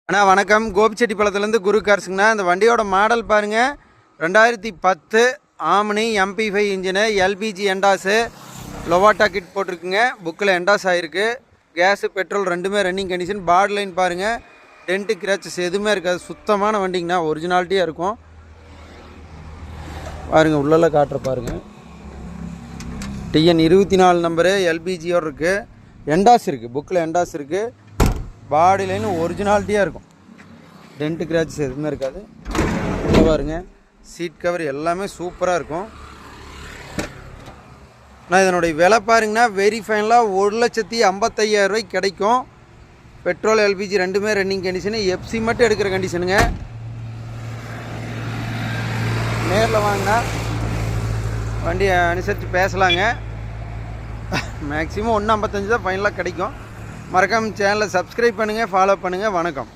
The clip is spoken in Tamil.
அண்ணா வணக்கம். கோபிச்செட்டிப்பாளையத்துலேருந்து குரு கார்ஸுங்கண்ணா. இந்த வண்டியோட மாடல் பாருங்கள், 2010 omni MP5 engine, LPG எண்டாஸு, லொவாட்டா kit போட்டிருக்குங்க. புக்கில் எண்டாஸ் ஆகிருக்கு. கேஸு பெட்ரோல் ரெண்டுமே ரன்னிங் கண்டிஷன். பார்டு லைன் பாருங்கள், டென்ட்டு கிராச்சஸ் எதுவுமே இருக்காது. சுத்தமான வண்டிங்கண்ணா, ஒரிஜினாலிட்டியாக இருக்கும். பாருங்கள், உள்ளெல்லாம் காட்டுற பாருங்கள். TN 24 நம்பரு, எல்பிஜியோடு இருக்குது. எண்டாஸ் இருக்குது, புக்கில் எண்டாஸ் இருக்குது. பாடி லைன் ஒரிஜினாலிட்டியாக இருக்கும். டென்ட்டு கிராச்சஸ் எதுவுமே இருக்காது. உள்ள பாருங்க, சீட் கவர் எல்லாமே சூப்பராக இருக்கும். நான் இதனுடைய விலை பாருங்கன்னா வெரி ஃபைனலாக 1,55,000 ரூபாய்க்கு கிடைக்கும். பெட்ரோல் எல்பிஜி ரெண்டுமே ரன்னிங் கண்டிஷனு. எஃப்சி மட்டும் எடுக்கிற கண்டிஷனுங்க. நேரில் வாங்கினா வண்டியை அனுசரித்து பேசலாங்க. மேக்ஸிமம் 1,55 தான் ஃபைனலாக கிடைக்கும். மறக்காமல் சேனலை சப்ஸ்கிரைப் பண்ணுங்கள், ஃபாலோ பண்ணுங்கள். வணக்கம்.